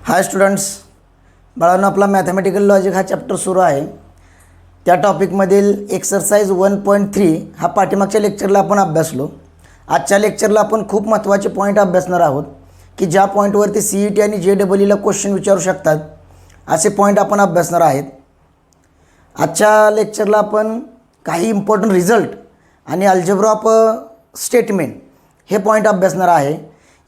हाय students, बाळांनो आपला mathematical logic हा चॅप्टर सुरू आहे. त्या टॉपिकमधील एक्सरसाइज 1.3 हा पाठीमागच्या लेक्चरला आपण अभ्यासलो. आजच्या लेक्चरला आपण खूप महत्त्वाचे पॉईंट अभ्यासणार आहोत की ज्या पॉईंटवरती CET आणि JEEला क्वेश्चन विचारू शकतात असे पॉईंट आपण अभ्यासणार आहेत. आजच्या लेक्चरला आपण काही इम्पॉर्टंट रिझल्ट आणि अल्जेब्रा ऑफ स्टेटमेंट हे पॉईंट अभ्यासणार आहे.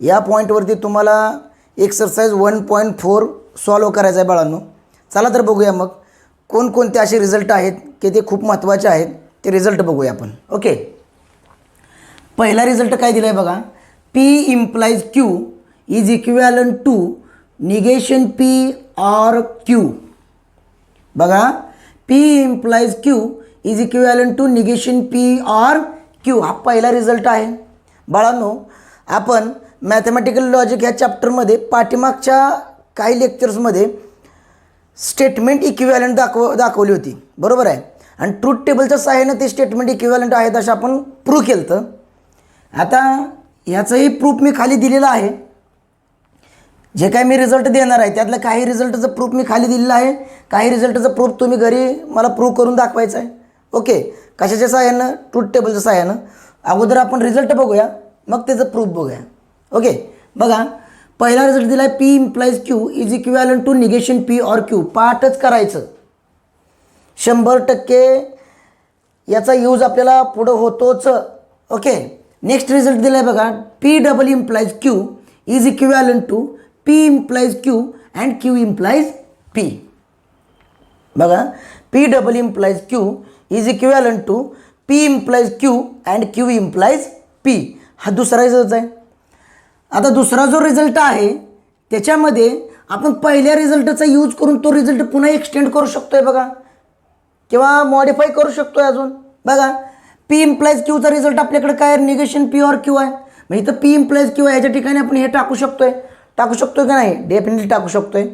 या पॉईंटवरती तुम्हाला एक्सरसाइज 1.4 सॉल्व करायचं आहे बाळांनो. चला तर बघूया मग कोणकोणते असे रिझल्ट आहेत की ते खूप महत्त्वाचे आहेत. ते रिझल्ट बघूया आपण. ओके, पहिला रिझल्ट काय दिला आहे बघा. P implies Q is equivalent to negation P or Q. बघा, P implies Q is equivalent to negation P or Q हा पहिला रिझल्ट आहे. बाळांनो, आपण मॅथमॅटिकल लॉजिक ह्या चॅप्टरमध्ये पाठीमागच्या काही लेक्चर्समध्ये स्टेटमेंट इक्विवॅलंट दाखवली होती, बरोबर आहे. आणि ट्रूथ टेबलच्या सहाय्याने ते स्टेटमेंट इक्विवॅलंट आहेत असं आपण प्रूव्ह केलं होतं. आता ह्याचंही प्रूफ मी खाली दिलेलं आहे. जे काय मी रिझल्ट देणार आहे त्यातलं काही रिझल्टचं प्रूफ मी खाली दिलेलं आहे. काही रिझल्टचं प्रूफ तुम्ही घरी मला प्रूव्ह करून दाखवायचं आहे. ओके, कशाच्या सहाय्यानं? ट्रूथ टेबलच्या सहाय्यानं. अगोदर आपण रिझल्ट बघूया, मग त्याचं प्रूफ बघूया. ओके, बघा, पहिला रिझल्ट दिला आहे P implies Q is equivalent to negation P or Q. पाठच करायचं 100% याचा यूज आपल्याला पुढं होतोच. ओके, नेक्स्ट रिझल्ट दिला आहे बघा. P double implies Q is equivalent to P implies Q and Q implies P. बघा, P double implies Q is equivalent to P implies Q and Q implies P. हा दुसरा result आहे. आता दुसरा जो रिझल्ट आहे त्याच्यामध्ये आपण पहिल्या रिझल्टचा यूज करून तो रिझल्ट पुन्हा एक्सटेंड करू शकतो आहे बघा, किंवा मॉडिफाय करू शकतो आहे अजून. बघा, P implies Q चा रिझल्ट आपल्याकडे काय आहे? निगेशन P or Q आहे. मग इथं P implies Q आहे, याच्या ठिकाणी आपण हे टाकू शकतो आहे. टाकू शकतो का नाही? डेफिनेटली टाकू शकतो आहे.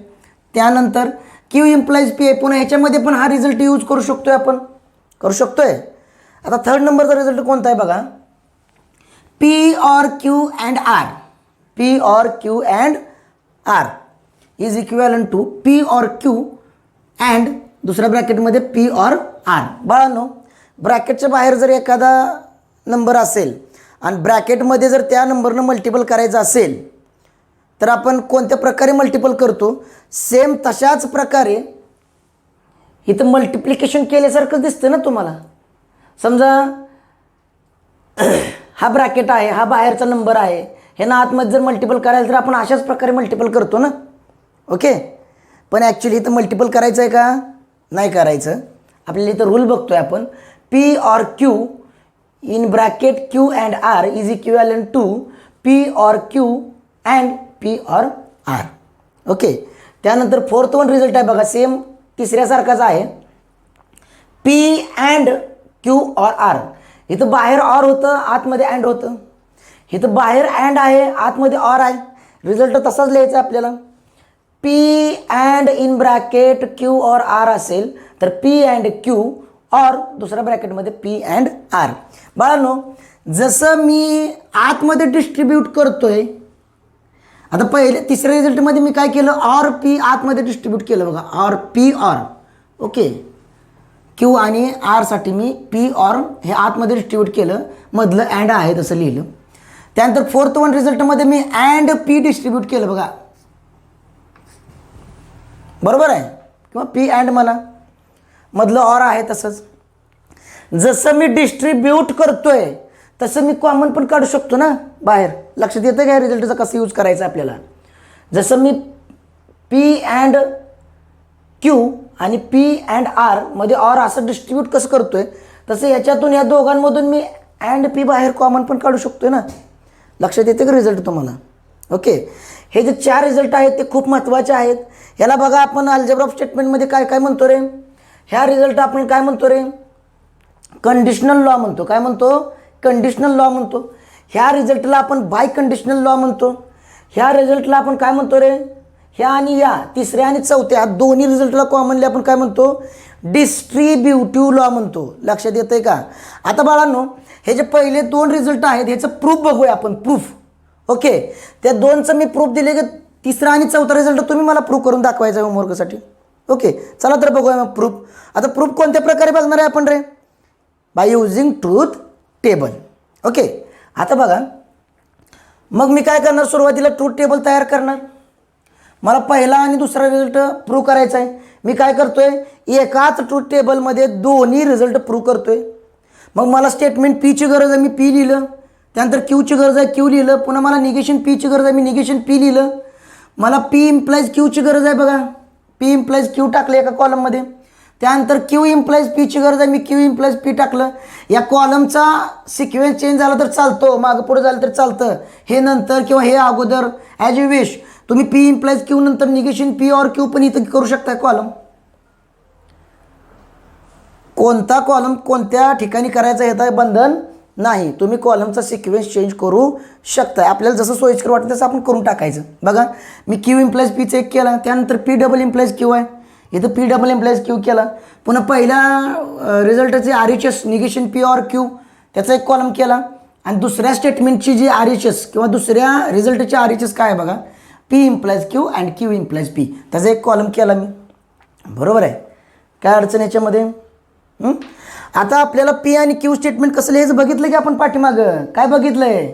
त्यानंतर Q implies P आहे, पुन्हा ह्याच्यामध्ये पण हा रिझल्ट यूज करू शकतो आहे, आपण करू शकतो आहे. आता थर्ड नंबरचा रिझल्ट कोणता आहे बघा. P or Q and R. P or Q and R is equivalent to P or Q and दुसऱ्या ब्रॅकेटमध्ये P or R. बाळांनो, ब्रॅकेटच्या बाहेर जर एखादा नंबर असेल आणि ब्रॅकेटमध्ये जर त्या नंबरनं मल्टिपल करायचं असेल तर आपण कोणत्या प्रकारे मल्टिपल करतो? सेम तशाच प्रकारे इथं मल्टिप्लिकेशन केल्यासारखं दिसतं ना तुम्हाला. समजा हा ब्रॅकेट आहे, हा बाहेरचा नंबर आहे, हे ना आतमध्ये जर मल्टिपल करायला तर आपण अशाच प्रकारे मल्टिपल करतो ना. ओके, पण ॲक्च्युली इथं मल्टिपल करायचं आहे का? नाही करायचं. आपल्याला इथं रूल बघतो आहे आपण. P or Q in bracket Q and R is equivalent to P or Q and P or R. Okay, त्यानंतर फोर्थ वन रिझल्ट आहे बघा, सेम तिसऱ्यासारखाच आहे. P and Q or R. इथं बाहेर ऑर होतं, आतमध्ये अँड होतं. इथं बाहेर अँड आहे, आतमध्ये ऑर आहे. रिझल्ट तसाच लिहायचा आपल्याला. P and in bracket Q or R असेल तर P अँड Q और दुसऱ्या ब्रॅकेटमध्ये P अँड R. बाळांनो, जसं मी आतमध्ये डिस्ट्रीब्यूट करतोय, आता पहिले तिसऱ्या रिझल्टमध्ये मी काय केलं? ऑर P आतमध्ये डिस्ट्रीब्यूट केलं बघा, or P or. Okay, Q आणि R साठी मी P ऑर हे आतमध्ये डिस्ट्रीब्यूट केलं, मधलं अँड आहे तसं लिहिलं. त्यानंतर फोर्थ वन रिझल्टमध्ये मी अँड P डिस्ट्रीब्यूट केलं बघा, बरोबर आहे, किंवा P अँड म्हणा, मधलं ऑर आहे तसंच. जसं मी डिस्ट्रीब्यूट करतोय तसं मी कॉमन पण काढू शकतो ना बाहेर. लक्षात येतं काय रिझल्टचा कसं यूज करायचं आपल्याला? जसं मी P अँड Q आणि P अँड R मध्ये ऑर असं डिस्ट्रीब्यूट कसं करतोय तसं याच्यातून या दोघांमधून मी अँड P बाहेर कॉमन पण काढू शकतोय ना. लक्षात येते का रिझल्ट तुम्हाला? ओके, हे जे 4 रिझल्ट आहेत ते खूप महत्त्वाचे आहेत. ह्याला बघा, आपण अल्जेब्रा ऑफ स्टेटमेंटमध्ये काय काय म्हणतो रे? ह्या रिझल्ट आपण काय म्हणतो रे? कंडिशनल लॉ म्हणतो. काय म्हणतो? कंडिशनल लॉ म्हणतो. ह्या रिझल्टला आपण बाय कंडिशनल लॉ म्हणतो. ह्या रिझल्टला आपण काय म्हणतो रे? ह्या आणि या तिसऱ्या आणि चौथ्या दोन्ही रिझल्टला कॉमनली आपण काय म्हणतो? डिस्ट्रीब्युटिव्ह लॉ म्हणतो. लक्षात येतंय का? आता बाळांनो, हे जे पहिले 2 रिझल्ट आहेत ह्याचं प्रूफ बघूया आपण. प्रूफ ओके, त्या 2चं मी प्रूफ दिले की तिसरा आणि चौथा रिझल्ट तुम्ही मला प्रूफ करून दाखवायचा आहे होमवर्कसाठी. ओके, चला तर बघूया मग प्रूफ. आता प्रूफ कोणत्या प्रकारे बघणार आहे आपण रे? By using truth table. Okay, आता बघा, मग मी काय करणार, सुरुवातीला ट्रूथ टेबल तयार करणार. मला पहिला आणि दुसरा रिझल्ट प्रूव्ह करायचा आहे. मी काय करतोय, एकाच ट्रूथ टेबलमध्ये दोन्ही रिझल्ट प्रूव्ह करतोय. मग मला स्टेटमेंट पीची गरज आहे, मी पी लिहिलं. त्यानंतर क्यूची गरज आहे, क्यू लिहिलं. पुन्हा मला निगेशन पीची गरज आहे, मी निगेशन पी लिहिलं. मला पी इम्प्लाइज क्यूची गरज आहे, बघा पी इम्प्लाइज क्यू टाकलं एका कॉलममध्ये. त्यानंतर क्यू इम्प्लाइज पीची गरज आहे, मी क्यू इम्प्लाइज पी टाकलं. या कॉलमचा सिक्वेन्स चेंज झाला तर चालतो, मागं पुढे झालं तर चालतं. हे नंतर किंवा हे अगोदर ॲज यू विश. तुम्ही पी इम्प्लाइज क्यू नंतर निगेशन पी और क्यू पण इथं करू शकता. कॉलम कोणता कॉलम कोणत्या ठिकाणी करायचा याचं बंधन नाही. तुम्ही कॉलमचा सिक्वेन्स चेंज करू शकता. आपल्याला जसं सोयीस्कर वाटतं तसं आपण करून टाकायचं. बघा, मी क्यू इम्प्लाइज पी चेक केला. त्यानंतर पी डबल इम्प्लाइज क्यू आहे, इथं पी डबल इम्प्लाइज क्यू केला. पुन्हा पहिल्या रिझल्टचे R H S negation P or Q त्याचा एक कॉलम केला. आणि दुसऱ्या स्टेटमेंटची जी आर एच एस किंवा दुसऱ्या रिझल्टची आर एच एस काय आहे बघा, P implies Q and Q implies P, त्याचा एक कॉलम केला मी. बरोबर आहे, काय अडचण याच्यामध्ये? आता आपल्याला पी आणि क्यू स्टेटमेंट कसं लिहायचं बघितलं की आपण पाठीमागं काय बघितलंय.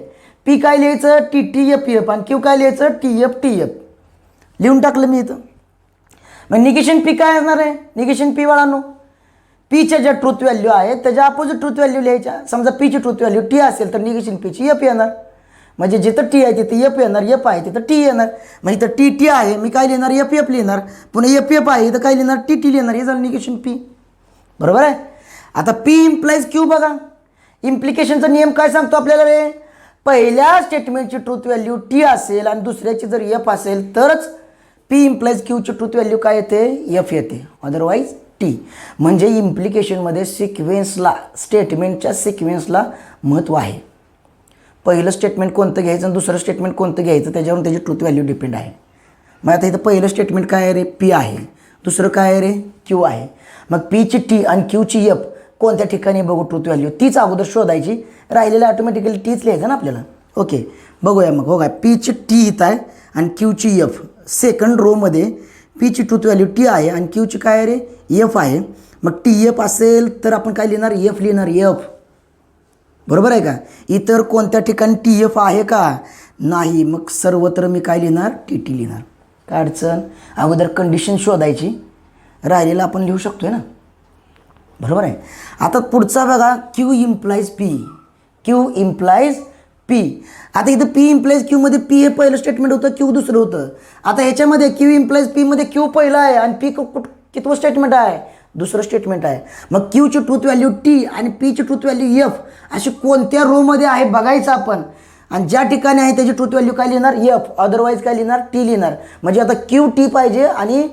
पी काय लिहायचं, टी टी एफ एफ, आणि क्यू काय लिहायचं, टी एफ टी एफ. लिहून टाकलं मी इथं. मग निगेशन पी काय असणार आहे, निगेशन पी वाळांनो, पीच्या ज्या ट्रूथ व्हॅल्यू आहे त्याच्या अपोजिट ट्रूथ व्हॅल्यू लिहायच्या. समजा पीची ट्रूथ व्हॅल्यू टी असेल तर निगेशन पीची एफ येणार. म्हणजे जिथं टी आहे तिथं एफ येणार, एफ आहे तिथं टी येणार. मग इथं टी टी आहे, मी काय लिहिणार, एफ एफ लिहिणार. पुन्हा एफ एफ आहे इथं काय लिहिणार, टी टी लिहिणार. हे झालं निगेशन पी. बरोबर आहे. आता पी इम्प्लाइज क्यू बघा, इम्प्लिकेशनचा नियम काय सांगतो आपल्याला रे, पहिल्या स्टेटमेंटची ट्रूथ व्हॅल्यू टी असेल आणि दुसऱ्याची जर एफ असेल तरच पी इम्प्लाइज क्यूची ट्रूथ व्हॅल्यू काय येते, एफ येते, अदरवाईज टी. म्हणजे इम्प्लिकेशनमध्ये सिक्वेन्सला, स्टेटमेंटच्या सिक्वेन्सला महत्त्व आहे. पहिलं स्टेटमेंट कोणतं घ्यायचं आणि दुसरं स्टेटमेंट कोणतं घ्यायचं त्याच्यावरून त्याची ट्रूथ व्हॅल्यू डिपेंड आहे. मग आता इथं पहिलं स्टेटमेंट काय आहे रे, पी आहे. दुसरं काय आहे रे, क्यू आहे. मग पीची टी आणि क्यूची एफ कोणत्या ठिकाणी बघू ट्रूथ व्हॅल्यू, तीच अगोदर शोधायची. राहिलेलं ऑटोमॅटिकली टीच लिहायचं ना आपल्याला. ओके, बघूया मग. हो काय, पीची टी इथं आहे आणि क्यूची एफ. सेकंड रोमध्ये पीची ट्रूथ व्हॅल्यू टी आहे आणि क्यूची काय आहे रे, एफ आहे. मग टी एफ असेल तर आपण काय लिहिणार, एफ लिहिणार, एफ. बरोबर आहे का. इतर कोणत्या ठिकाणी टी एफ आहे का, नाही. मग सर्वत्र मी काय लिहिणार, टी टी लिहिणार. काय अडचण, अगोदर कंडिशन शोधायची, राहिलेलं आपण लिहू शकतोय ना. बरोबर आहे. आता पुढचा बघा, Q implies P, Q implies P. आता इथं पी इम्प्लाइज क्यूमध्ये पी हे पहिलं स्टेटमेंट होतं, क्यू दुसरं होतं. आता ह्याच्यामध्ये क्यू इम्प्लाइज पीमध्ये क्यू पहिलं आहे आणि पी कितवं स्टेटमेंट आहे, दुसरं स्टेटमेंट आहे. मग क्यूची ट्रूथ व्हॅल्यू टी आणि पीची ट्रूथ व्हॅल्यू एफ अशी कोणत्या रोमध्ये आहे बघायचं आपण. आणि ज्या ठिकाणी आहे त्याची ट्रूथ व्हॅल्यू काय लिहिणार, एफ, अदरवाईज काय लिहिणार, टी लिहिणार. म्हणजे आता क्यू टी पाहिजे आणि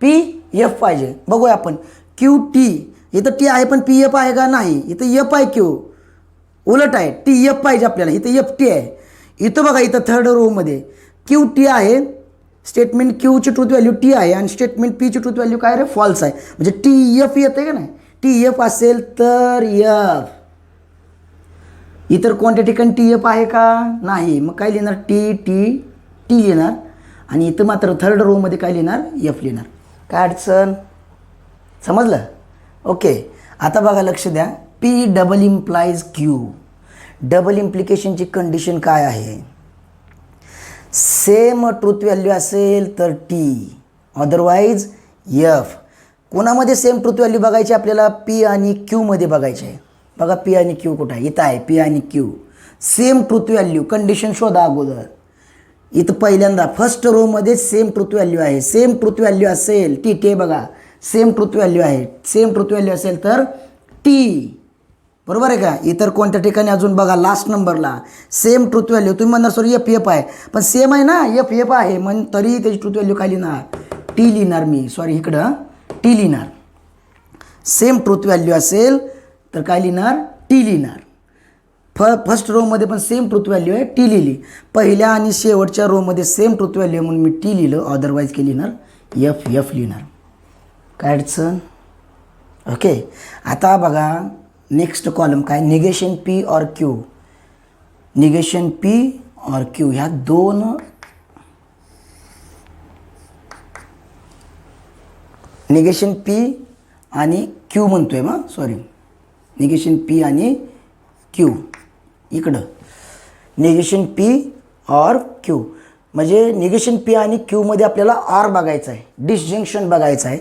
पी एफ पाहिजे. बघूया आपण. क्यू टी, इथं टी आहे पण पी एफ आहे का, नाही. इथं एफ आहे, क्यू उलट आहे, टी एफ पाहिजे आपल्याला. इथं एफ टी आहे. इथं बघा, इथं थर्ड रोमध्ये क्यू टी आहे. स्टेटमेंट क्यूची ट्रूथ व्हॅल्यू टी आहे आणि स्टेटमेंट पीची ट्रूथ व्हॅल्यू काय रे, फॉल्स आहे. म्हणजे टी एफ येते का नाही, टी एफ असेल तर एफ. इतर कोणत्या ठिकाणी टी एफ आहे का, नाही. मग काय लिहिणार, टी टी टी लिहिणार. आणि इथं मात्र थर्ड रोमध्ये काय लिहिणार, एफ लिहिणार. काय अडचण, समजलं? ओके. आता बघा, लक्ष द्या. P double implies Q, double इम्प्लिकेशनची कंडिशन काय आहे, सेम ट्रूथ व्हॅल्यू असेल तर टी, अदरवाईज एफ. कोणामध्ये सेम ट्रूथ व्हॅल्यू बघायची आपल्याला, पी आणि क्यूमध्ये बघायचे आहे. बघा, पी आणि क्यू कुठं आहे, इथं आहे. पी आणि Q same truth value, condition शोधा अगोदर. इथं पहिल्यांदा फर्स्ट रोमध्ये सेम ट्रूथ व्हॅल्यू आहे. सेम ट्रूथ व्हॅल्यू असेल, टी टी बघा, सेम ट्रूथ व्हॅल्यू आहे. सेम ट्रूथ व्हॅल्यू असेल तर टी. बरोबर आहे का. इतर कोणत्या ठिकाणी अजून बघा, लास्ट नंबरला सेम ट्रूथ व्हॅल्यू. तुम्ही म्हणणार सॉरी एफ एफ आहे, पण सेम आहे ना, एफ एफ आहे. मग तरी त्याची ट्रूथ व्हॅल्यू काय लिहिणार, टी लिहिणार मी. सॉरी, इकडं टी लिहिणार. सेम ट्रूथ व्हॅल्यू असेल तर काय लिहिणार, टी लिहिणार. फर्स्ट रोमध्ये पण सेम ट्रूथ व्हॅल्यू आहे, टी लिहिली. पहिल्या आणि शेवटच्या रोमध्ये सेम ट्रूथ व्हॅल्यू आहे म्हणून मी टी लिहिलं, अदरवाईज काय लिहिणार, एफ एफ लिहिणार. काय अडचण. ओके. आता बघा, नेक्स्ट कॉलम काय, negation P or Q. Negation P or Q ह्या दोन निगेशन पी आणि क्यू म्हणतोय मग सॉरी, निगेशन पी आणि क्यू इकडं, निगेशन पी और क्यू म्हणजे निगेशन पी आणि क्यूमध्ये आपल्याला आर बघायचं आहे, डिसजंक्शन बघायचं आहे.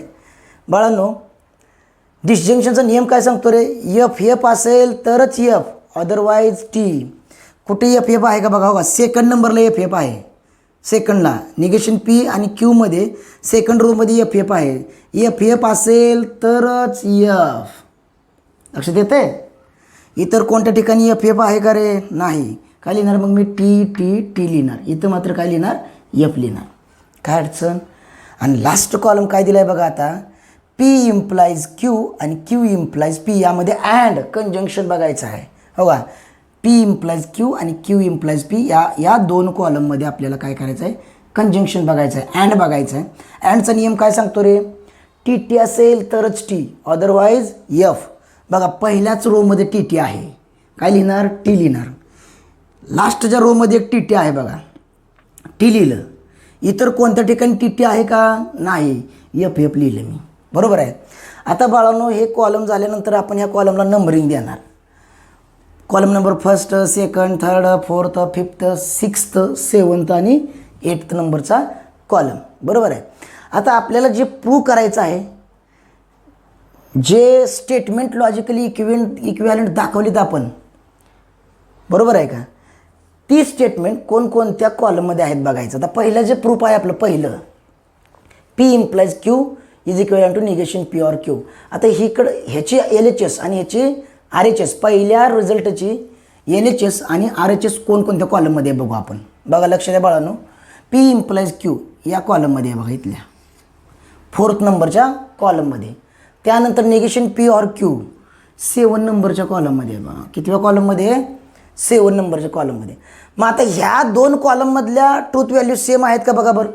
बाळांनो डिसजंक्शनचा नियम काय सांगतो रे, एफ एफ असेल तरच एफ, अदरवाईज टी. कुठे एफ एफ आहे का बघा, हो सेकंड नंबरला एफ एफ आहे, सेकंडला निगेशन पी आणि क्यूमध्ये सेकंड रोमध्ये एफ एफ आहे. एफ एफ असेल तरच एफ, लक्षात येते. इतर कोणत्या ठिकाणी एफ एफ आहे का रे, नाही. काय लिहिणार मग मी, टी टी टी लिहिणार. इथं मात्र काय लिहिणार, एफ लिहिणार. काय अडचण. आणि लास्ट कॉलम काय दिला आहे बघा आता, पी इम्प्लाइज क्यू आणि क्यू इम्प्लाइज पी, यामध्ये अँड कंजंक्शन बघायचं आहे. हो का, पी इम्प्लाइज क्यू आणि क्यू इम्प्लाइज पी या दोन कॉलममध्ये आपल्याला काय करायचं आहे, कंजंक्शन बघायचं आहे, अँड बघायचं आहे. अँडचा नियम काय सांगतो रे, टी टी असेल तरच टी, अदरवाईज एफ. बघा पहिल्याच रोमध्ये टी टी आहे, काय लिहिणार, टी लिहिणार. लास्टच्या रोमध्ये एक टी टी आहे बघा, टी लिहिलं. इतर कोणत्या ठिकाणी टी टी आहे का, नाही, एफ एफ लिहिलं मी. बरोबर आहे. आता बाळांनो हे कॉलम झाल्यानंतर आपण ह्या कॉलमला नंबरिंग देणार. Column number first, second, third, fourth, fifth, sixth, seventh आणि एट्थ नंबरचा कॉलम. बरोबर आहे. आता आपल्याला जे प्रूव्ह करायचं आहे, जे स्टेटमेंट लॉजिकली इक्विव्हॅलंट दाखवलीत आपण, बरोबर आहे का, ती स्टेटमेंट कोणकोणत्या कॉलममध्ये आहेत बघायचं. आता पहिलं जे प्रूफ आहे आपलं, पहिलं P implies Q is equivalent to negation P or Q. आता हिकडं ह्याची एल एच एस आणि ह्याची आर एच एस, पहिल्या रिझल्टची एल एच एस आणि आर एच एस कोणकोणत्या कॉलममध्ये बघू आपण. बघा लक्ष द्या बाळांनो, पी इम्प्लाइज क्यू या कॉलममध्ये आहे बघा, इथल्या फोर्थ नंबरच्या कॉलममध्ये. त्यानंतर निगेशन पी ऑर क्यू 7 नंबरच्या कॉलममध्ये आहे बघा. कितव्या कॉलममध्ये आहे, 7 नंबरच्या कॉलममध्ये. मग आता ह्या दोन कॉलममधल्या ट्रूथ व्हॅल्यू सेम आहेत का बघा बरं.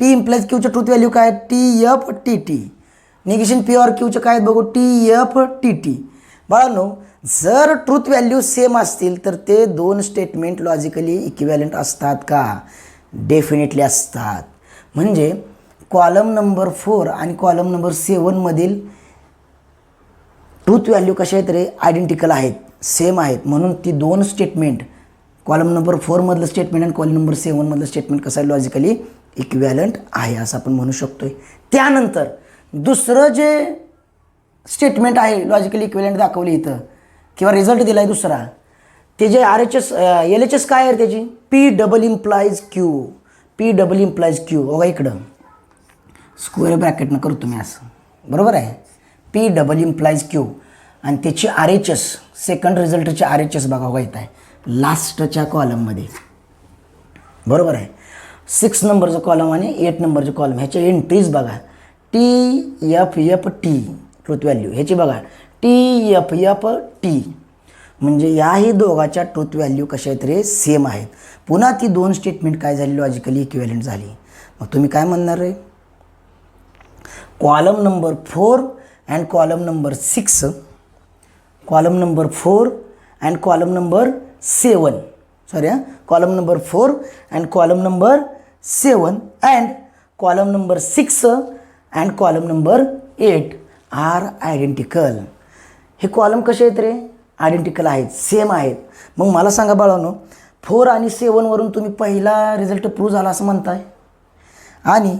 पी इम्प्लाइज क्यूचे ट्रूथ व्हॅल्यू काय, T F T T. Negation P or क्यूचे काय बघू, टी एफ टी टी. बाळांनो जर ट्रूथ व्हॅल्यू सेम असतील तर ते दोन स्टेटमेंट लॉजिकली इक्विव्हॅलंट असतात का, डेफिनेटली असतात. म्हणजे कॉलम नंबर 4 आणि कॉलम नंबर 7 मधील ट्रूथ व्हॅल्यू कशा आहेत रे, आयडेंटिकल आहेत, सेम आहेत. म्हणून ती दोन स्टेटमेंट, कॉलम नंबर 4 मधलं स्टेटमेंट आणि कॉलम नंबर 7 मधलं स्टेटमेंट कसं आहे, लॉजिकली इक्विव्हॅलंट आहे असं आपण म्हणू शकतोय. त्यानंतर दुसरं जे स्टेटमेंट आहे लॉजिकली इक्विव्हॅलंट दाखवली इथं किंवा रिझल्ट दिला आहे दुसरा, ते जे R H S L H S काय आहे त्याची, P double implies Q, P double implies Q. बघा इकडं स्क्वेअर ब्रॅकेटनं करतो मी असं, बरोबर आहे, पी डबल इम्प्लाइज क्यू आणि त्याची आर एच एस, सेकंड रिझल्टचे आर एच एस बघा येत आहे लास्टच्या कॉलममध्ये. बरोबर आहे. 6 नंबरचं कॉलम आणि 8 नंबरचं कॉलम ह्याच्या एंट्रीज बघा, T F F T truth value ह्याची बघा, टी एफ एफ टी. म्हणजे याही दोघाच्या ट्रूथ व्हॅल्यू कशा आहेत रे, सेम आहेत. पुन्हा ती दोन स्टेटमेंट काय झाली, लॉजिकली इक्विव्हॅलंट झाली. मग तुम्ही काय म्हणणार रे, column number 4 and column number 6, column number 4 and column number 7, sorry column number 4 and column number 7 and column number 6 and column number 8 are identical. हे कॉलम कसे आहेत रे, आयडेंटिकल आहेत, सेम आहेत. मग मला सांगा बाळांनो, 4 आणि 7 वरून तुम्ही पहिला रिझल्ट प्रूव्ह झाला असं म्हणताय आणि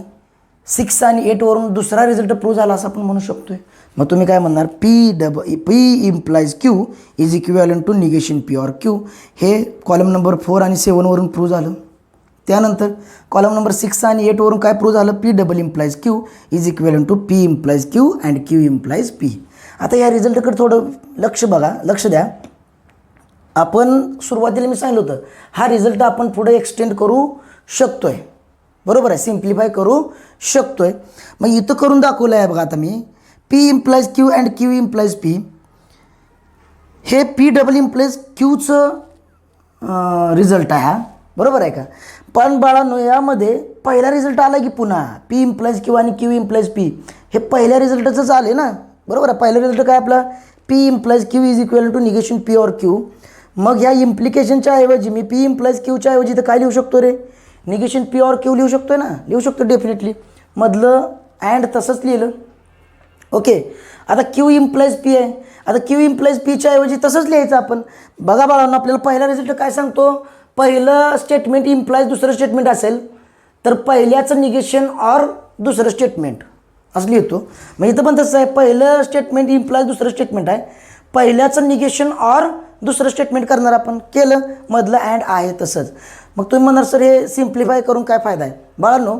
6 आणि 8 वरून दुसरा रिझल्ट प्रूव्ह झाला असं आपण म्हणू शकतोय. मग तुम्ही काय म्हणणार, P implies Q is equivalent to negation P or Q. हे कॉलम नंबर 4 आणि 7 वरून प्रूव्ह झालं. त्यानंतर कॉलम नंबर 6 आणि 8 वरून काय प्रूव्ह झालं, P double implies Q is equivalent to P implies Q and Q implies P. आता या रिझल्टकडे थोडं लक्ष बघा, लक्ष द्या. आपण सुरुवातीला मी सांगितलं होतं हा रिझल्ट आपण पुढे एक्सटेंड करू शकतोय, बरोबर आहे, सिम्प्लिफाय करू शकतोय. मग इथं करून दाखवलं आहे बघा आता मी, P implies Q and Q implies P. हे पी डबल इम्प्लाइज क्यूचं रिझल्ट आहे हा, बरोबर आहे का. पण बाळांनो यामध्ये पहिला रिझल्ट आला की पुन्हा पी इम्प्लाइज क्यू आणि क्यू इम्प्लाइज पी हे पहिल्या रिझल्टचंच आले ना, बरोबर आहे. पहिला रिझल्ट काय आपला, P implies Q is equal to negation P or Q. मग ह्या इम्प्लिकेशनच्या ऐवजी मी पी इम्प्लाइज क्यूच्या ऐवजी तर काय लिहू शकतो रे, निगेशन पी ऑर क्यू लिहू शकतो ना, लिहू शकतो डेफिनेटली. मधलं अँड तसंच लिहिलं, ओके. आता क्यू इम्प्लाइज पी आहे. आता क्यू इम्प्लाइज पीच्या ऐवजी तसंच लिहायचं आपण. बघा बाळांनो, आपल्याला पहिला रिझल्ट काय सांगतो, पहिलं स्टेटमेंट इम्प्लाइज दुसरं स्टेटमेंट असेल तर पहिल्याचं निगेशन ऑर दुसरं स्टेटमेंट असं लिहितो. मग इथं पण तसं आहे, पहिलं स्टेटमेंट इम्प्लाइज दुसरं स्टेटमेंट आहे, पहिल्याचं निगेशन ऑर दुसरं स्टेटमेंट करणार आपण. केलं, मधलं अँड आहे तसंच. मग तुम्ही म्हणणार सर हे सिम्प्लिफाय करून काय फायदा आहे. बाळांनो,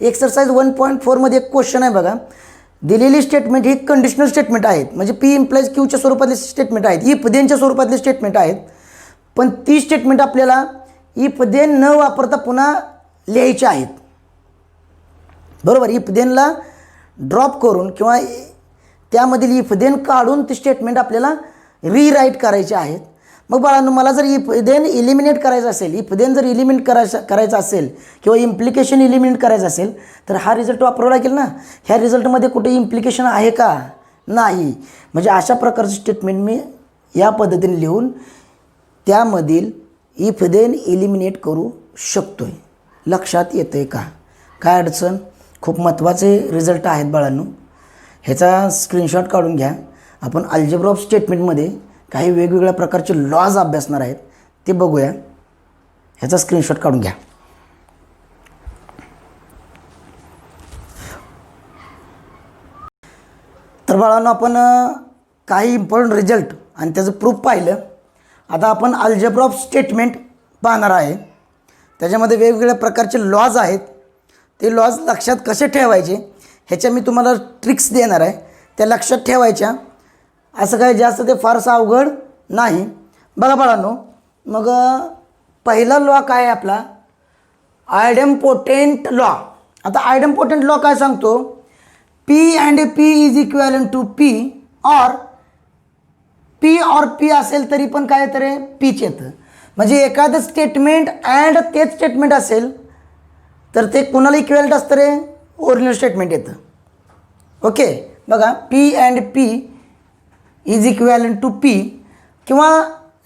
एक्सरसाइज 1.4 एक क्वेश्चन आहे बघा. दिलेली स्टेटमेंट ही कंडिशनल स्टेटमेंट आहेत, म्हणजे पी इम्प्लाइज क्यूच्या स्वरूपातले स्टेटमेंट आहेत, इफ देनच्या स्वरूपातले स्टेटमेंट आहेत. पण ती स्टेटमेंट आपल्याला इफ देन न वापरता पुन्हा लिहायची आहेत. बरोबर, इफ देनला ड्रॉप करून किंवा त्यामधील इफ देन काढून ती स्टेटमेंट आपल्याला रीराईट करायची आहेत. मग बाळांनो, मला जर इफ देन इलिमिनेट करायचं असेल, इफ देन जर इलिमिनेट करायचं असेल किंवा इम्प्लिकेशन इलिमिनेट करायचं असेल तर हा रिझल्ट वापरावा लागेल ना. ह्या रिझल्टमध्ये कुठे इम्प्लिकेशन आहे का, नाही. म्हणजे अशा प्रकारचं स्टेटमेंट मी या पद्धतीने लिहून त्यामधील इफ देन इलिमिनेट करू शकतो आहे. लक्षात येतं आहे का, काय अडचण. खूप महत्त्वाचे रिझल्ट आहेत बाळांनो. ह्याचा स्क्रीनशॉट काढून घ्या. आपण अल्जेब्रा ऑफ स्टेटमेंटमध्ये काही वेगवेगळ्या प्रकारचे लॉज अभ्यासणार आहेत, ते बघूया. ह्याचा स्क्रीनशॉट काढून घ्या. तर बाळांनो, आपण काही इम्पॉर्टंट रिझल्ट आणि त्याचं प्रूफ पाहिलं. आता आपण अल्जेब्रा ऑफ स्टेटमेंट पाहणार आहे. त्याच्यामध्ये वेगवेगळ्या प्रकारचे लॉज आहेत. ते लॉज लक्षात कसे ठेवायचे ह्याच्या मी तुम्हाला ट्रिक्स देणार आहे, त्या लक्षात ठेवायच्या. असं काय जास्त ते फारसं अवघड नाही. बघा बाळांनो, मग पहिला लॉ काय आहे आपला, आयडेम्पोटेंट लॉ. आता आयडेम्पोटेंट लॉ काय सांगतो, P and P is equivalent to P, or P or P असेल तरी पण काय तर पीच येतं. म्हणजे एखादं स्टेटमेंट अँड तेच स्टेटमेंट असेल तर ते कुणाला इक्वॅलंट असतं रे, ओरिजिनल स्टेटमेंट येतं. ओके, बघा, P and P is equivalent to P, किंवा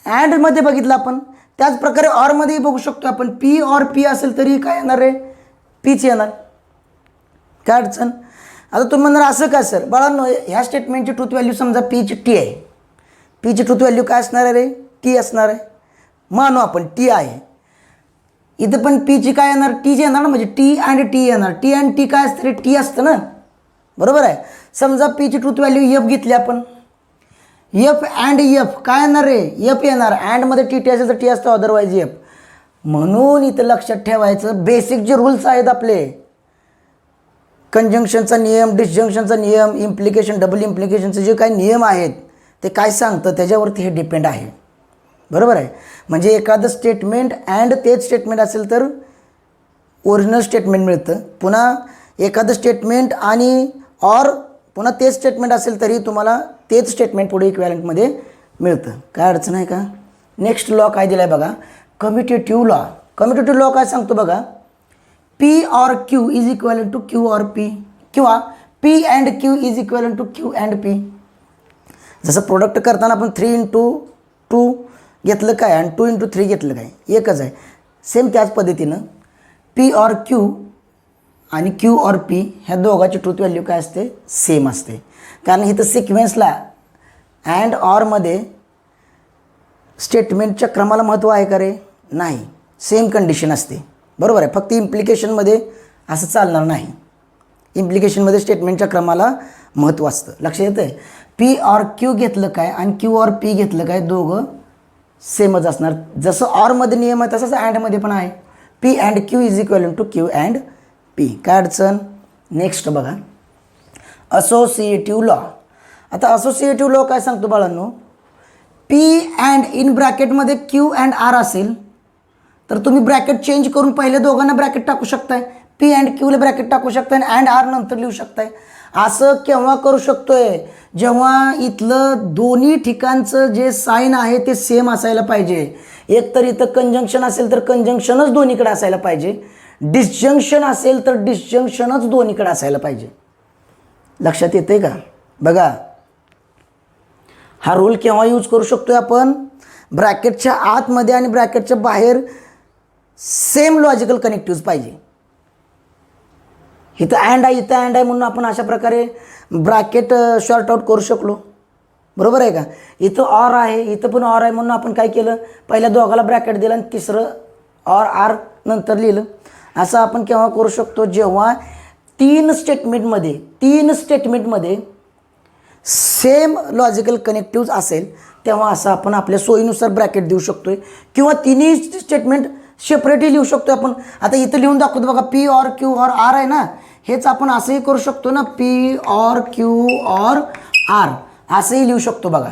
अँडमध्ये बघितलं आपण त्याच प्रकारे ऑरमध्येही बघू शकतो आपण. पी ऑर पी असेल तरी काय येणार रे, पीच येणार. काय अडचण. आता तुम्ही म्हणणार असं का सर. बाळांनो, ह्या स्टेटमेंटची ट्रूथ व्हॅल्यू समजा पीची टी आहे. पीची ट्रूथ व्हॅल्यू काय असणार आहे रे, टी असणार आहे. मानू आपण टी आहे. इथं पण पीची काय येणार, टीची येणार ना, म्हणजे टी अँड टी येणार. टी अँड टी काय असतं रे, टी असतं ना, बरोबर आहे. समजा पीची ट्रूथ व्हॅल्यू एफ घेतली आपण, एफ अँड एफ काय येणार रे, एफ येणार. अँडमध्ये टी टी असेल तर टी असतं, अदरवाईज एफ. म्हणून इथं लक्षात ठेवायचं बेसिक जे रूल्स आहेत आपले, कंजंक्शनचा नियम, डिसजंक्शनचा नियम, इम्प्लिकेशन डबल इम्प्लिकेशनचे जे काही नियम आहेत ते काय सांगतं त्याच्यावरती हे डिपेंड आहे. बरोबर आहे. म्हणजे एखादं स्टेटमेंट अँड तेच स्टेटमेंट असेल तर ओरिजिनल स्टेटमेंट मिळतं. पुन्हा एखादं स्टेटमेंट आणि ऑर पुन्हा तेच स्टेटमेंट असेल तरी तुम्हाला तेच स्टेटमेंट पुढे इक्वॅलंटमध्ये मिळतं. काय अडचण आहे का. नेक्स्ट लॉ काय दिला आहे बघा, कम्युटेटिव्ह लॉ. कम्युटेटिव्ह लॉ काय सांगतो बघा, P or Q is equivalent to Q or P, किंवा P and Q is equivalent to Q and P. जसं प्रोडक्ट करताना आपण 3x2 घेतलं काय आणि 2x3 घेतलं काय, एकच आहे. सेम त्याच पद्धतीनं पी ऑर क्यू आणि क्यू ऑर पी ह्या दोघांची ट्रूथ व्हॅल्यू काय असते, सेम असते. कारण इथं सिक्वेन्सला अँड ऑरमध्ये स्टेटमेंटच्या क्रमाला महत्त्व आहे का रे, नाही. सेम कंडिशन असते. बरोबर आहे. फक्त इम्प्लिकेशनमध्ये असं चालणार नाही. इम्प्लिकेशनमध्ये स्टेटमेंटच्या क्रमाला महत्त्व असतं. लक्षात येतं आहे. पी ऑर क्यू घेतलं काय आणि क्यू ऑर पी घेतलं काय, दोघं सेमच असणार. जसं ऑरमध्ये नियम आहे तसंच अँडमध्ये पण आहे. P and Q is equivalent to Q and P. काय अडचण. नेक्स्ट बघा, असोसिएटिव्ह लॉ. आता असोसिएटिव्ह लॉ काय सांगतो बाळांनो, पी अँड इन ब्रॅकेटमध्ये क्यू अँड आर असेल तर तुम्ही ब्रॅकेट चेंज करून पहिले दोघांना ब्रॅकेट टाकू शकताय. पी अँड क्यूला ब्रॅकेट टाकू शकताय आणि अँड आर नंतर लिहू शकताय. असं केव्हा करू शकतोय, जेव्हा इथलं दोन्ही ठिकाणचं जे साईन आहे ते सेम असायला पाहिजे. एक तर इथं कंजंक्शन असेल तर कंजंक्शनच दोन्हीकडे असायला पाहिजे, डिसजंक्शन असेल तर डिसजंक्शनच दोन्हीकडे असायला पाहिजे. लक्षात येते का. बघा, हा रूल केव्हा यूज करू शकतोय आपण, ब्रॅकेटच्या आतमध्ये आणि ब्रॅकेटच्या बाहेर सेम लॉजिकल कनेक्टिव्ज पाहिजे. इथं अँड आहे, इथं अँड आहे म्हणून आपण अशा प्रकारे ब्रॅकेट शॉर्ट आऊट करू शकलो. बरोबर आहे का. इथं ऑर आहे, इथं पण ऑर आहे म्हणून आपण काय केलं, पहिल्या दोघाला ब्रॅकेट दिलं आणि तिसरं ऑर आर नंतर लिहिलं. असं आपण केव्हा करू शकतो, जेव्हा तीन स्टेटमेंटमध्ये सेम लॉजिकल कनेक्टिव्ज असेल तेव्हा असं आपण आपल्या सोयीनुसार ब्रॅकेट देऊ शकतो आहे. किंवा तिन्ही स्टेटमेंट सेपरेटली लिहू शकतो आपण. आता इथं लिहून दाखवतो बघा, P or Q or R आहे ना, हेच आपण असंही करू शकतो ना, P or Q or R असंही लिहू शकतो बघा.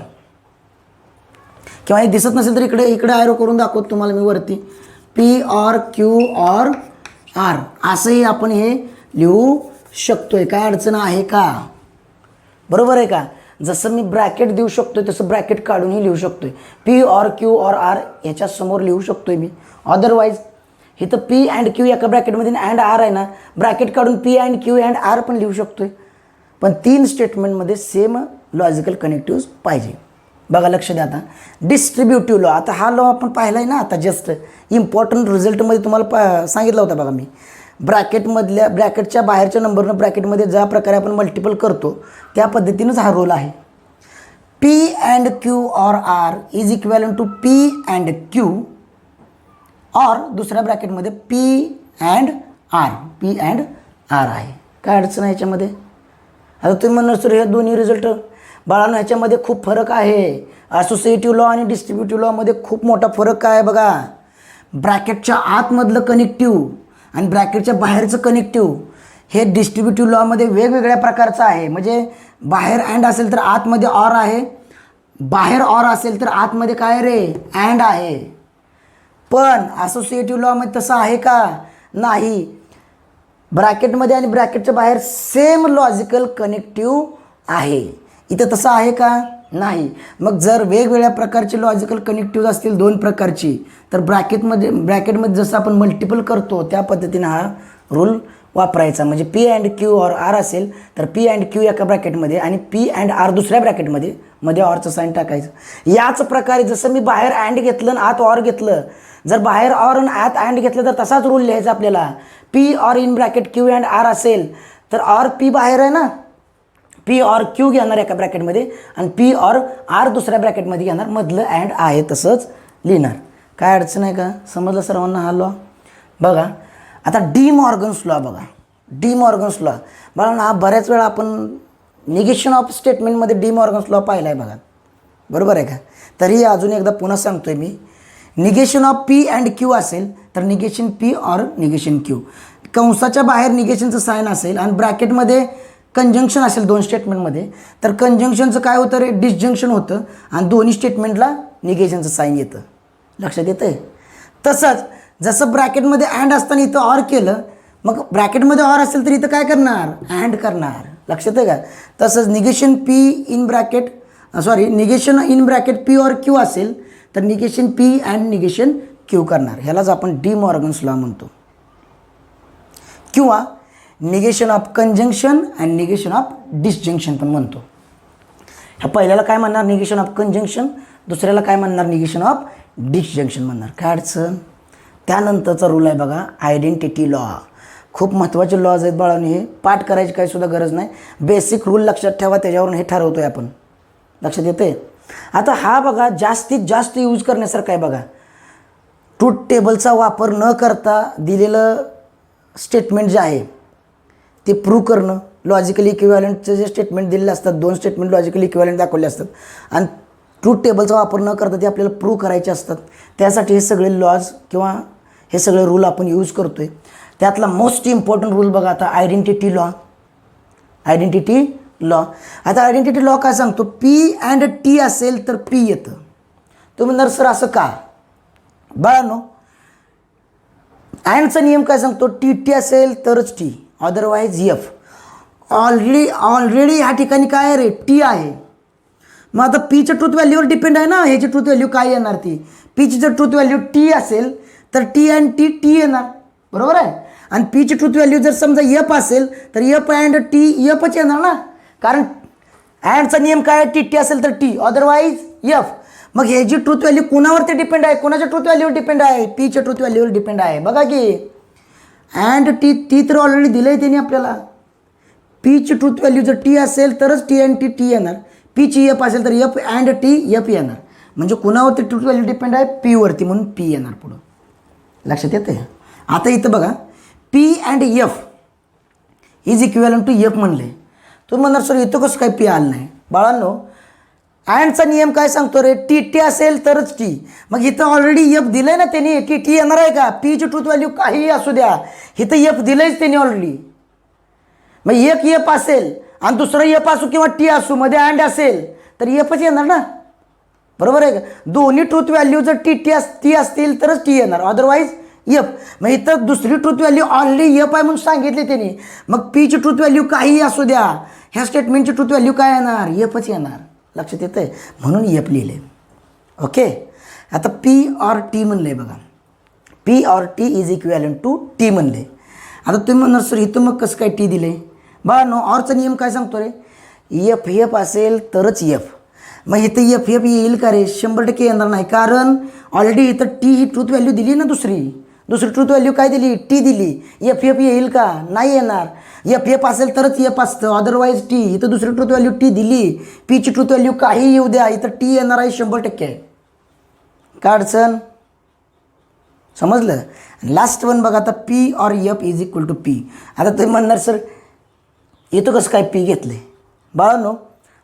किंवा हे दिसत नसेल तर इकडे ॲरो करून दाखवतो तुम्हाला मी वरती, P or Q or R असंही आपण हे लिहू शकतोय. काय अडचण आहे का. बरोबर आहे का. जसं मी ब्रॅकेट देऊ शकतोय तसं ब्रॅकेट काढूनही लिहू शकतोय. P or Q or R याच्यासमोर लिहू शकतोय मी. अदरवाईज इथं पी अँड क्यू एका ब्रॅकेटमध्ये अँड आर आहे ना, ब्रॅकेट काढून P and Q and R पण लिहू शकतोय. पण तीन स्टेटमेंटमध्ये सेम लॉजिकल कनेक्टिव्ज पाहिजे. बघा लक्ष द्या. आता डिस्ट्रीब्युटिव्ह लॉ, आता हा लॉ आपण पाहिला आहे ना, आता जस्ट इम्पॉर्टंट रिझल्टमध्ये तुम्हाला सांगितलं होता बघा मी. ब्रॅकेटच्या बाहेरच्या नंबरनं ब्रॅकेटमध्ये ज्या प्रकारे आपण मल्टिपल करतो त्या पद्धतीनंच हा रोल आहे. P and Q or R is equivalent to P and Q or दुसऱ्या ब्रॅकेटमध्ये पी अँड आर आहे. काय अडचण आहे याच्यामध्ये. आता तुम्ही म्हणणार सर हे दोन्ही रिझल्ट बाळांनो ह्याच्यामध्ये खूप फरक आहे. असोसिएटिव्ह लॉ आणि डिस्ट्रीब्युटिव्ह लॉमध्ये खूप मोठा फरक काय आहे बघा. ब्रॅकेटच्या आतमधलं कनेक्टिव्ह आणि ब्रॅकेटच्या बाहेरचं कनेक्टिव्ह हे डिस्ट्रीब्युटिव्ह लॉमध्ये वेगवेगळ्या प्रकारचं आहे. म्हणजे बाहेर अँड असेल तर आतमध्ये ऑर आहे, बाहेर ऑर असेल तर आतमध्ये काय रे अँड आहे. पण असोसिएटिव्ह लॉमध्ये तसं आहे का नाही. ब्रॅकेटमध्ये आणि ब्रॅकेटच्या बाहेर सेम लॉजिकल कनेक्टिव्ह आहे. इथं तसं आहे का नाही. मग जर वेगवेगळ्या प्रकारचे लॉजिकल कनेक्टिव्ह असतील दोन प्रकारची तर ब्रॅकेटमध्ये जसं आपण मल्टिपल करतो त्या पद्धतीनं हा रूल वापरायचा. म्हणजे P and Q or R असेल तर पी अँड क्यू एका ब्रॅकेटमध्ये आणि पी अँड आर दुसऱ्या ब्रॅकेटमध्ये, मध्ये ऑरचं साईन टाकायचं. याच प्रकारे जसं मी बाहेर अँड घेतलं आणि आत ऑर घेतलं, जर बाहेर ऑर आणि आत अँड घेतलं तर तसाच रूल लिहायचा आपल्याला. P or in bracket Q and R असेल तर ऑर पी बाहेर आहे ना, पी ऑर क्यू घेणार एका ब्रॅकेटमध्ये आणि पी ऑर आर दुसऱ्या ब्रॅकेटमध्ये घेणार, मधलं अँड आहे तसंच लिहिणार. काय अडचण आहे का. समजलं सर्वांना हा लॉ. बघा आता डी मॉर्गन्स लॉ बघा. डी मॉर्गन्स लॉ बघा हा बऱ्याच वेळा आपण निगेशन ऑफ स्टेटमेंटमध्ये डी मॉर्गन्स लॉ पाहिला आहे बघा. बरोबर आहे का. तरी अजून एकदा पुन्हा सांगतोय मी. Negation of P and Q असेल तर negation P or negation Q. कंसाच्या बाहेर निगेशनचं साईन असेल आणि ब्रॅकेटमध्ये कंजंक्शन असेल दोन स्टेटमेंटमध्ये तर कंजंक्शनचं काय होतं रे डिसजंक्शन होतं आणि दोन्ही स्टेटमेंटला निगेशनचं साईन येतं. लक्षात येतं आहे. तसंच जसं ब्रॅकेटमध्ये अँड असताना इथं ऑर केलं, मग ब्रॅकेटमध्ये ऑर असेल तर इथं काय करणार अँड करणार. लक्षात आहे का. तसंच negation negation in bracket P or Q असेल तर negation P and negation Q करणार. ह्यालाच आपण डी मॉर्गन्स लॉ म्हणतो. किंवा negation of conjunction and negation of disjunction पण म्हणतो. ह्या पहिल्याला काय म्हणणार निगेशन ऑफ कंजंक्शन, दुसऱ्याला काय म्हणणार निगेशन ऑफ डिसजंक्शन म्हणणार. काय अडचण. त्यानंतरचा रूल आहे बघा आयडेंटिटी लॉ. खूप महत्त्वाचे लॉज आहेत बाळांनी. हे पाठ करायची काही सुद्धा गरज नाही. बेसिक रूल लक्षात ठेवा, त्याच्यावरून हे ठरवतोय आपण. लक्षात येते. आता हा बघा जास्तीत जास्त यूज करण्यासारखं आहे बघा. ट्रूथ टेबलचा वापर न करता दिलेलं स्टेटमेंट जे आहे ते प्रूव्ह करणं. लॉजिकल इक्विव्हॅलंटचे जे स्टेटमेंट दिलेले असतात, दोन स्टेटमेंट लॉजिकल इक्विव्हॅलंट दाखवले असतात आणि ट्रूथ टेबलचा वापर न करता ते आपल्याला प्रूव्ह करायचे असतात. त्यासाठी हे सगळे लॉज किंवा हे सगळे रूल आपण यूज करतो आहे. त्यातला मोस्ट इम्पॉर्टंट रूल बघा आता आयडेंटिटी लॉ. Identity law. आता आयडेंटिटी लॉ काय सांगतो. पी अँड टी असेल तर पी येतं. तुम्ही म्हणणार सर असं का. बाळांनो अँडचा नियम काय सांगतो. टी टी असेल तरच टी, अदरवाईज एफ. ऑलरेडी ह्या ठिकाणी काय आहे रे टी आहे. मग आता पीच्या ट्रूथ व्हॅल्यूवर डिपेंड आहे ना ह्याची ट्रूथ व्हॅल्यू काय येणार ती. पीची जर ट्रूथ व्हॅल्यू टी असेल तर टी अँड टी टी येणार. बरोबर आहे. आणि पीची ट्रूथ व्हॅल्यू जर समजा एफ असेल तर एफ अँड टी एफच येणार ना, कारण अँडचा नियम काय टी टी असेल तर टी, अदरवाईज एफ. मग ह्याची ट्रूथ व्हॅल्यू कोणावरती डिपेंड आहे. कोणाच्या ट्रूथ व्हॅल्यूवर डिपेंड आहे. पीच्या ट्रूथ व्हॅल्यूवर डिपेंड आहे. बघा की अँड टी, टी तर ऑलरेडी दिलं आहे त्यांनी आपल्याला. पीची ट्रूथ व्हॅल्यू जर टी असेल तरच टी अँड टी टी येणार. पीची एफ असेल तर एफ अँड टी एफ येणार. म्हणजे कुणावरती ट्रूथ व्हॅल्यू डिपेंड आहे, पीवरती, म्हणून पी येणार पुढं. लक्षात येतं आहे. आता इथं बघा P and F is equivalent to F म्हणले. तुम्ही म्हणणार सर इथं कसं काय पी आलं नाही. बाळांनो, अँडचा नियम काय सांगतो रे, टी टी असेल तरच टी. मग इथं ऑलरेडी एफ दिलं आहे ना त्यांनी, की टी येणार आहे का. पीची ट्रूथ व्हॅल्यू काहीही असू द्या, इथं एफ दिलं आहेच त्यांनी ऑलरेडी. मग एक एफ असेल आणि दुसरं एफ असू किंवा टी असू, मध्ये अँड असेल तर एफच येणार ना. बरोबर आहे का. दोन्ही ट्रूथ व्हॅल्यू जर टी असतील तरच टी येणार, अदरवाईज एफ. मग इथं दुसरी ट्रूथ व्हॅल्यू ऑलरेडी एफ आहे म्हणून सांगितली त्यांनी. मग पीची ट्रूथ व्हॅल्यू काहीही असू द्या, ह्या स्टेटमेंटची ट्रूथ व्हॅल्यू काय येणार, एफच येणार. लक्षात येतं आहे, म्हणून एफ लिहिले. ओके. आता पी ऑर टी म्हणलं आहे बघा. P or T is equivalent to T म्हणले. आता तुम्ही म्हणणार सर इथं मग कसं काय टी दिले. बघा नो, ऑरचा नियम काय सांगतो रे, एफ एफ असेल तरच एफ. मग इथं एफ एफ येईल का रे, 100% येणार नाही. कारण ऑलरेडी इथं टी ही ट्रूथ व्हॅल्यू दिली ना, दुसरी ट्रूथ व्हॅल्यू काय दिली, टी दिली. एफ एफ येईल का, नाही येणार. एफ एफ असेल तरच एफ असतं, अदरवाईज टी. इथं दुसरी ट्रूथ व्हॅल्यू टी दिली, पीची ट्रूथ व्हॅल्यू काही येऊ द्या, इथं टी येणार आहे 100%. काय अडचण, समजलं. लास्ट वन बघा आता, P or F is equal to P. आता तुम्ही म्हणणार सर इथं कसं काय पी घेतले. बाळांनो,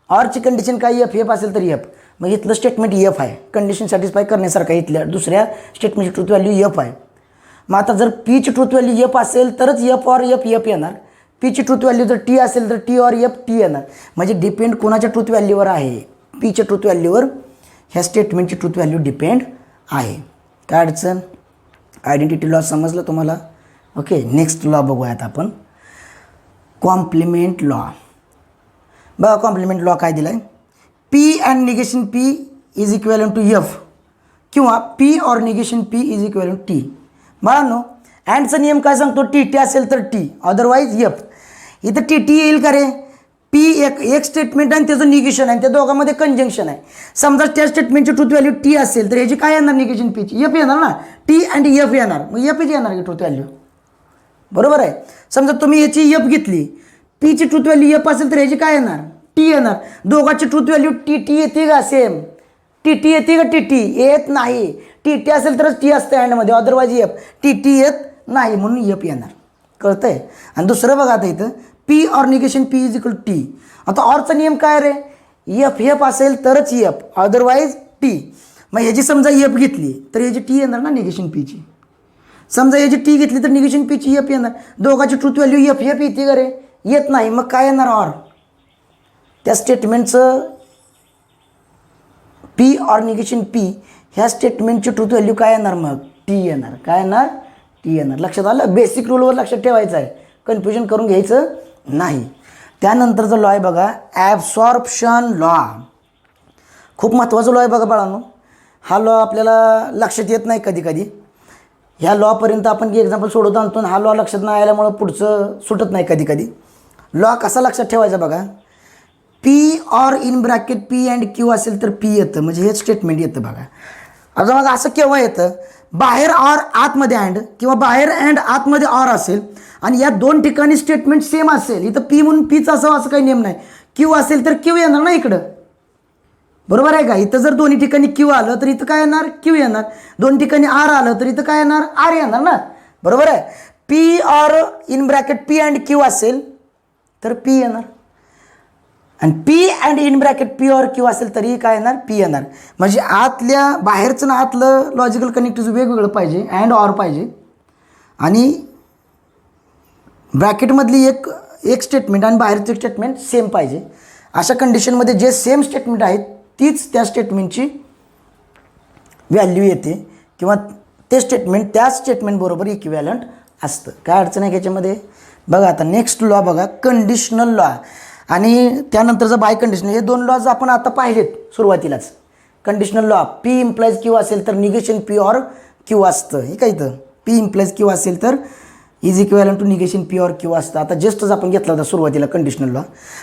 ऑरची कंडिशन काय, एफ एफ असेल तर एफ. मग इथलं स्टेटमेंट एफ आहे, कंडिशन सॅटिस्फाय करण्यासारखं. इथल्या दुसऱ्या स्टेटमेंटची ट्रूथ व्हॅल्यू एफ आहे. मग आता जर पीची ट्रूथ व्हॅल्यू एफ असेल तरच एफ ऑर एफ एफ येणार. पीची ट्रूथ व्हॅल्यू जर टी असेल तर टी ऑर एफ टी येणार. म्हणजे डिपेंड कोणाच्या ट्रूथ व्हॅल्यूवर आहे, पीच्या ट्रूथ व्हॅल्यूवर ह्या स्टेटमेंटची ट्रूथ व्हॅल्यू डिपेंड आहे. काय अडचण, आयडेंटिटी लॉ समजलं तुम्हाला. ओके. नेक्स्ट लॉ बघूया आता आपण, कॉम्प्लिमेंट लॉ. बघा कॉम्प्लिमेंट लॉ काय दिला आहे, P and negation P is equivalent to F किंवा P or negation P is equivalent T. बाळांनो, अँडचा नियम काय सांगतो, टी टी असेल तर टी, अदरवाईज एफ. इथं टी टी येईल का रे, पी एक स्टेटमेंट आणि त्याचं निगेशन आहे, त्या दोघांमध्ये कंजंक्शन आहे. समजा त्या स्टेटमेंटची ट्रूथ व्हॅल्यू टी असेल तर ह्याची काय येणार, निगेशन पीची एफ येणार ना. टी अँड एफ येणार, मग एफच येणार की ट्रूथ व्हॅल्यू. बरोबर आहे. समजा तुम्ही याची एफ घेतली, पीची ट्रूथ व्हॅल्यू एफ असेल तर ह्याची काय येणार, टी येणार. दोघांची ट्रूथ व्हॅल्यू टी टी येते का, सेम टी टी येते का, टी टी येत नाही. टी टी असेल तरच टी असतं अँडमध्ये, अदरवाईज एफ. टी टी येत नाही म्हणून एफ येणार. कळतं आहे. आणि दुसरं बघा आता इथं, P or negation P is equal T. आता ऑरचा नियम काय रे, एफ एफ असेल तरच एफ, अदरवाईज टी. मग ह्याची समजा एफ घेतली तर ह्याची टी येणार ना, निगेशन पीची. समजा ह्याची टी घेतली तर निगेशन पीची एफ येणार. दोघांची ट्रूथ व्हॅल्यू एफ एफ येते का रे, येत नाही. मग काय येणार, ऑर. त्या स्टेटमेंटचं पी ऑर निगेशन पी ह्या स्टेटमेंटची ट्रूथ व्हॅल्यू काय येणार, मग टी येणार. काय येणार, टी येणार. लक्षात आलं, बेसिक रूलवर लक्षात ठेवायचं आहे, कन्फ्युजन करून घ्यायचं नाही. त्यानंतरचा लॉ आहे बघा, ॲब्सॉर्प्शन लॉ. खूप महत्त्वाचा लॉ आहे बघा बाळांनो. हा लॉ आपल्याला लक्षात येत नाही कधी कधी. ह्या लॉपर्यंत आपण की एक्झाम्पल सोडवतो आणतो, हा लॉ लक्षात नाही आल्यामुळं पुढचं सुटत नाही कधी कधी. लॉ कसा लक्षात ठेवायचा बघा, P or in bracket P and Q असेल तर पी येतं, म्हणजे हे स्टेटमेंट येतं बघा. आता मग असं केव्हा येतं, बाहेर ऑर आतमध्ये अँड किंवा बाहेर अँड आतमध्ये ऑर असेल आणि या दोन ठिकाणी स्टेटमेंट सेम असेल. इथं पी म्हणून पीच असावं असं काही नियम नाही. क्यू असेल तर क्यू येणार ना इकडं. बरोबर आहे का. इथं जर दोन्ही ठिकाणी क्यू आलं तर इथं काय येणार, क्यू येणार. दोन ठिकाणी आर आलं तर इथं काय येणार, आर येणार ना. बरोबर आहे. P or in bracket P and Q असेल तर पी येणार. आणि P and in bracket P or Q असेल तरी काय येणार, पी येणार. म्हणजे आतल्या बाहेरचं ना आतलं लॉजिकल कनेक्टिव्ह वेगवेगळं पाहिजे, अँड ऑर पाहिजे. आणि ब्रॅकेटमधली एक स्टेटमेंट आणि बाहेरचं स्टेटमेंट सेम पाहिजे. अशा कंडिशनमध्ये जे सेम स्टेटमेंट आहेत तीच त्या स्टेटमेंटची व्हॅल्यू येते किंवा ते स्टेटमेंट त्याच स्टेटमेंटबरोबर इक्विव्हॅलंट असतं. काय अडचण आहे याच्यामध्ये. बघा आता नेक्स्ट लॉ बघा, कंडिशनल लॉ आणि त्यानंतरचं बाय कंडिशनल. हे दोन लॉज आपण आता पाहिलेत सुरुवातीलाच. Conditional law, P implies Q असेल तर निगेशन पी ऑर क्यू असतं. हे काय इथं पी इम्प्लाइज क्यू असेल तर is equivalent to negation P or Q असतं. आता जस्टच आपण घेतला होता सुरुवातीला कंडिशनल लॉ.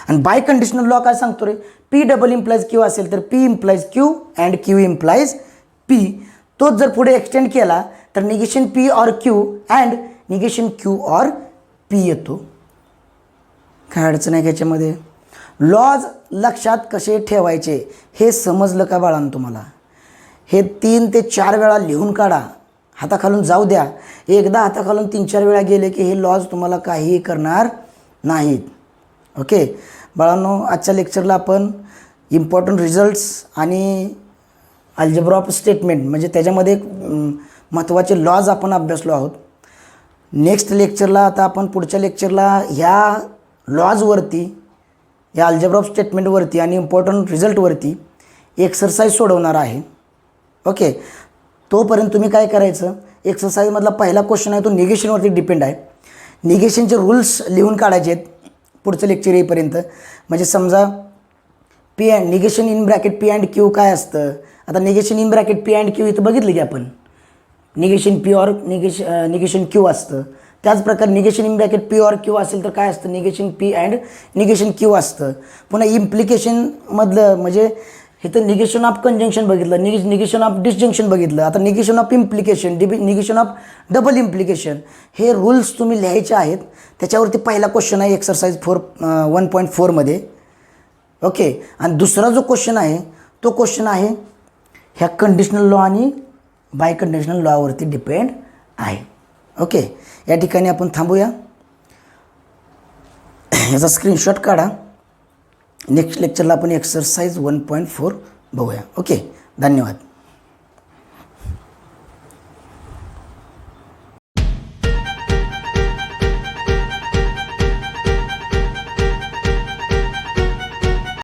आणि बाय कंडिशनल लॉ काय सांगतो रे, पी डबल इम्प्लाइज क्यू असेल तर P implies Q and Q implies P. तोच जर पुढे एक्सटेंड केला तर negation P or Q and negation Q or P येतो. काय अडचण आहे त्याच्यामध्ये. लॉज लक्षात कसे ठेवायचे हे समजलं का बाळांनो तुम्हाला. हे 3 ते 4 वेळा लिहून काढा, हाताखालून जाऊ द्या. एकदा हाताखालून 3-4 वेळा गेले की हे लॉज तुम्हाला काहीही करणार नाहीत. ओके बाळांनो, आजच्या लेक्चरला आपण इम्पॉर्टंट रिझल्ट्स आणि अल्जेब्रा ऑफ स्टेटमेंट म्हणजे त्याच्यामध्ये महत्त्वाचे लॉज आपण अभ्यासलो आहोत. नेक्स्ट लेक्चरला आता आपण पुढच्या लेक्चरला ह्या लॉजवरती, या अल्जेब्रा ऑफ स्टेटमेंटवरती आणि इम्पॉर्टंट रिझल्टवरती एक्सरसाइज सोडवणार आहे. ओके, तोपर्यंत तुम्ही काय करायचं, एक्सरसाइजमधला पहिला क्वेश्चन आहे तो निगेशनवरती डिपेंड आहे. निगेशनचे रूल्स लिहून काढायचे आहेत पुढचं लेक्चर येईपर्यंत. म्हणजे समजा P and negation in bracket P and Q काय असतं. आता negation in bracket P and Q इथं बघितलं की आपण negation P or negation Q असतं. त्याचप्रकारे negation in bracket P or Q असेल तर काय असतं, negation P and negation Q असतं. पुन्हा इम्प्लिकेशनमधलं म्हणजे इथं निगेशन ऑफ कंजंक्शन बघितलं, निगेशन ऑफ डिसजंक्शन बघितलं. आता negation of implication, negation of double implication, हे रूल्स तुम्ही लिहायचे आहेत. त्याच्यावरती पहिला क्वेश्चन आहे एक्सरसाइज 1.4मध्ये. ओके, आणि दुसरा जो क्वेश्चन आहे तो क्वेश्चन आहे ह्या कंडिशनल लॉ आणि बाय कंडिशनल लॉवरती डिपेंड आहे. ओके, या ठिकाणी आपण थांबूया. ह्याचा स्क्रीनशॉट काढा. नेक्स्ट लेक्चरला आपण एक्सरसाइज 1.4 बघूया. ओके, धन्यवाद.